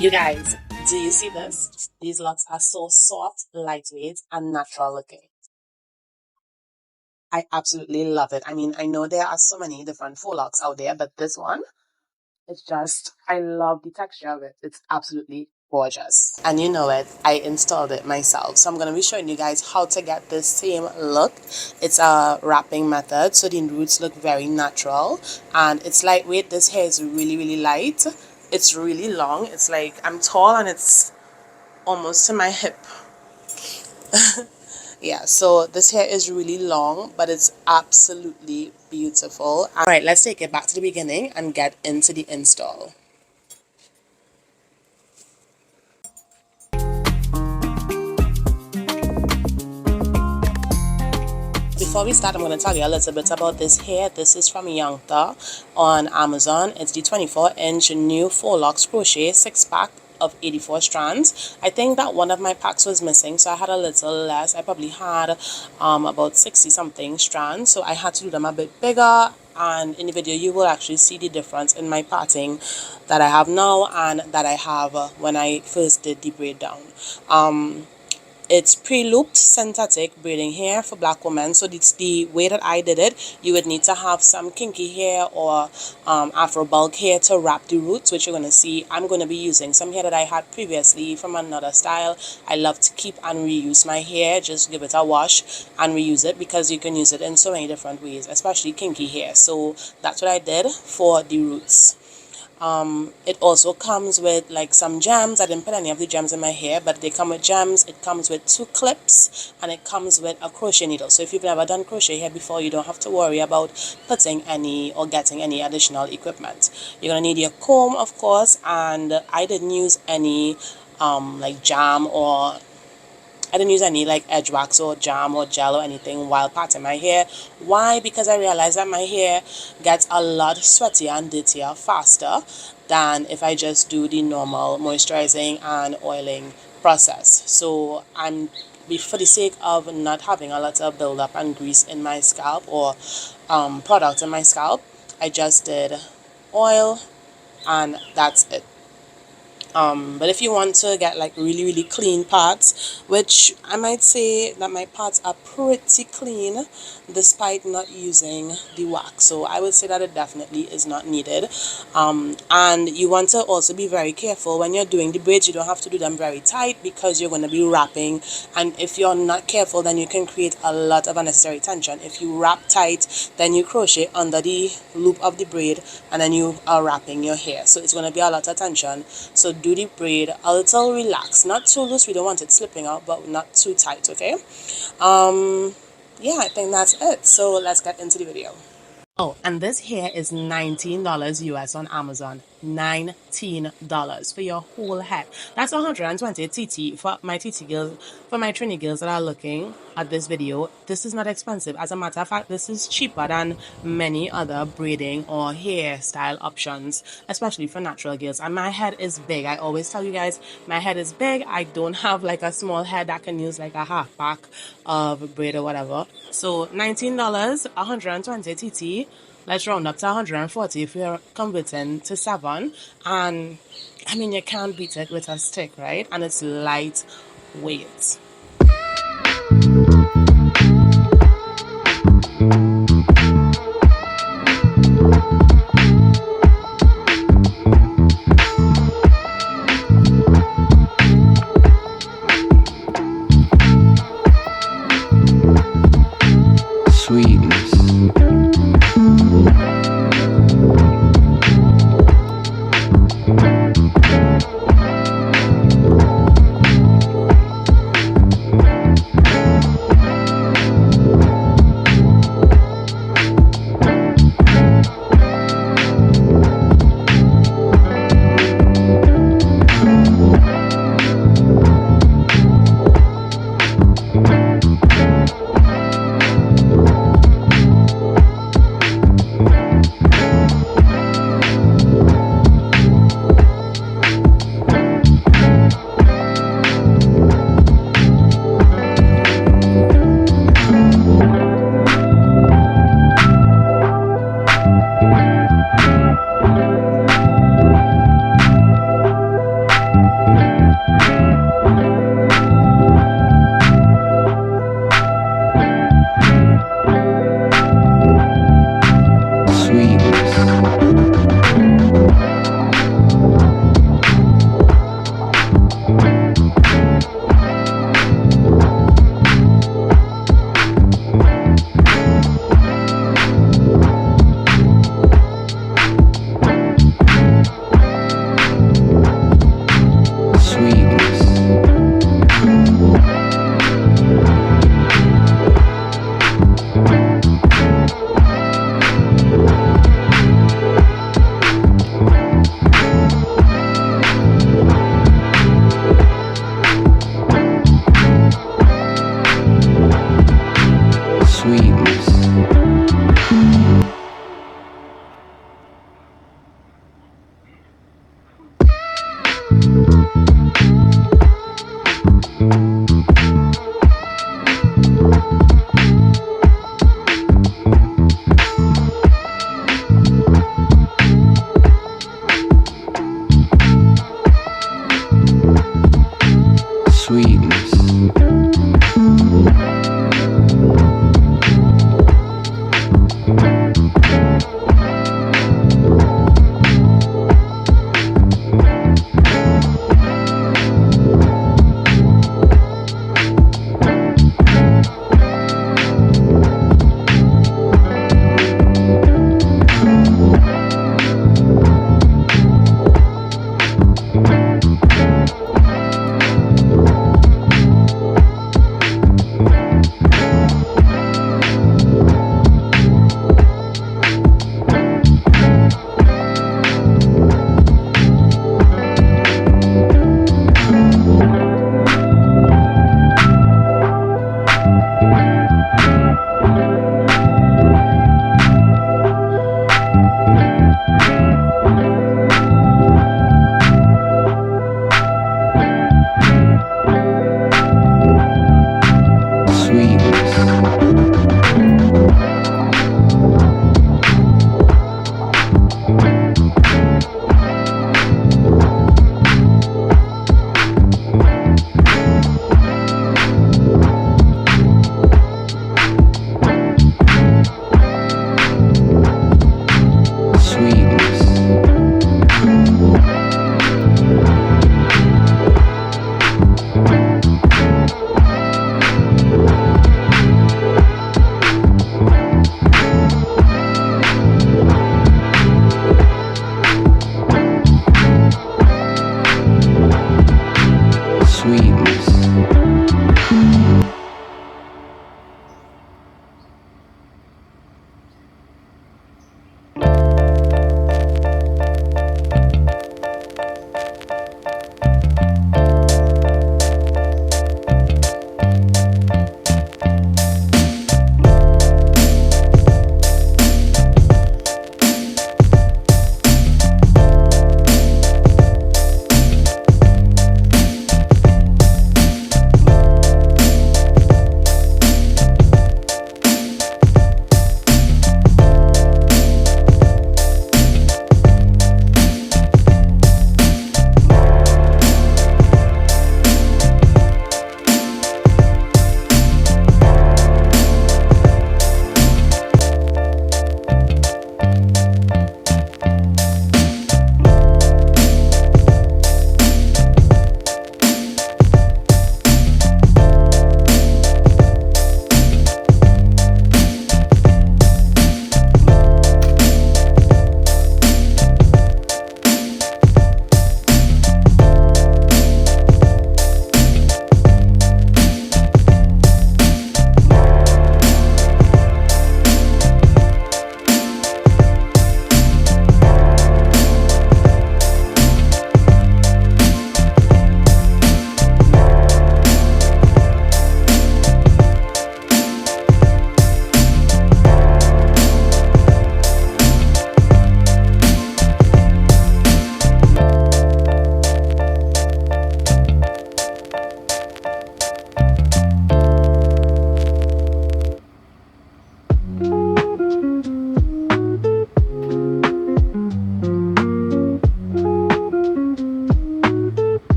You guys, do you see this? These locks are so soft, lightweight, and natural looking. I absolutely love it. I mean, I know there are so many different faux locks out there, but this one, it's just, I love the texture of it. It's absolutely gorgeous. And you know it, I installed it myself. So I'm going to be showing you guys how to get this same look. It's a wrapping method, so the roots look very natural. And it's lightweight. This hair is really, really light. It's really long. It's like, I'm tall and it's almost to my hip. Yeah, so this hair is really long, but it's absolutely beautiful. All right, let's take it back to the beginning and get into the install. Before we start, I'm going to tell you a little bit about this hair. This is from Youngther on Amazon. It's the 24-inch new Faux Locs crochet 6-pack of 84 strands. I think that one of my packs was missing, so I had a little less. I probably had about 60 something strands, so I had to do them a bit bigger. And in the video you will actually see the difference in my parting that I have now and that I have when I first did the braid down. It's pre-looped synthetic braiding hair for black women. So it's the way that I did it. You would need to have some kinky hair or afro bulk hair to wrap the roots, which you're going to see. I'm going to be using some hair that I had previously from another style. I love to keep and reuse my hair. Just give it a wash and reuse it because you can use it in so many different ways, especially kinky hair. So that's what I did for the roots. It also comes with like some gems. I didn't put any of the gems in my hair, but they come with gems. It comes with 2 clips and it comes with a crochet needle. So if you've never done crochet hair before, you don't have to worry about putting any or getting any additional equipment. You're gonna need your comb, of course, and I didn't use any like jam or I didn't use any like edge wax or jam or gel or anything while parting my hair. Why? Because I realized that my hair gets a lot sweatier and dirtier faster than if I just do the normal moisturizing and oiling process. So for the sake of not having a lot of buildup and grease in my scalp or product in my scalp, I just did oil and that's it. But if you want to get like really clean parts, which I might say that my parts are pretty clean despite not using the wax, so I would say that it definitely is not needed. And you want to also be very careful when you're doing the braids. You don't have to do them very tight because you're going to be wrapping, and if you're not careful then you can create a lot of unnecessary tension. If you wrap tight, then you crochet under the loop of the braid and then you are wrapping your hair, so it's going to be a lot of tension. So do the braid a little relaxed, not too loose. We don't want it slipping out, but not too tight. Okay. Yeah, I think that's it. So let's get into the video. Oh, and this hair is $19 US on Amazon. $19 for your whole head. That's 120 TT for my TT girls, for my Trini girls that are looking at this video. This is not expensive. As a matter of fact, this is cheaper than many other braiding or hairstyle options, especially for natural girls. And my head is big. I always tell you guys, my head is big. I don't have like a small head that can use like a half pack of braid or whatever. So $19, 120 TT. Let's round up to 140 if you're converting to 7. And I mean, you can't beat it with a stick, right? And it's lightweight.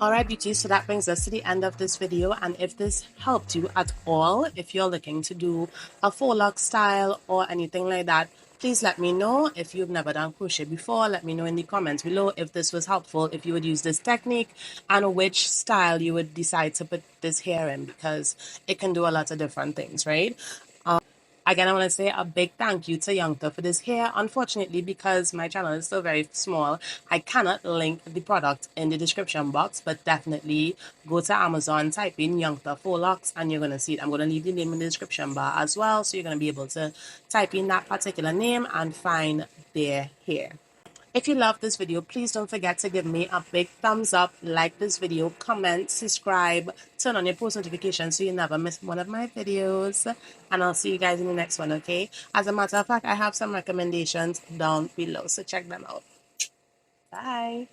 Alright beauties, so that brings us to the end of this video, and if this helped you at all, if you're looking to do a faux lock style or anything like that, please let me know. If you've never done crochet before, let me know in the comments below if this was helpful, if you would use this technique, and which style you would decide to put this hair in, because it can do a lot of different things, right? Again, I want to say a big thank you to Youngther for this hair. Unfortunately, because my channel is still very small, I cannot link the product in the description box, but definitely go to Amazon, type in Youngther Faux Locs, and you're going to see it. I'm going to leave the name in the description bar as well, so you're going to be able to type in that particular name and find their hair. If you love this video, please don't forget to give me a big thumbs up, like this video, comment, subscribe, turn on your post notifications so you never miss one of my videos. And I'll see you guys in the next one, okay? As a matter of fact, I have some recommendations down below, so check them out. Bye.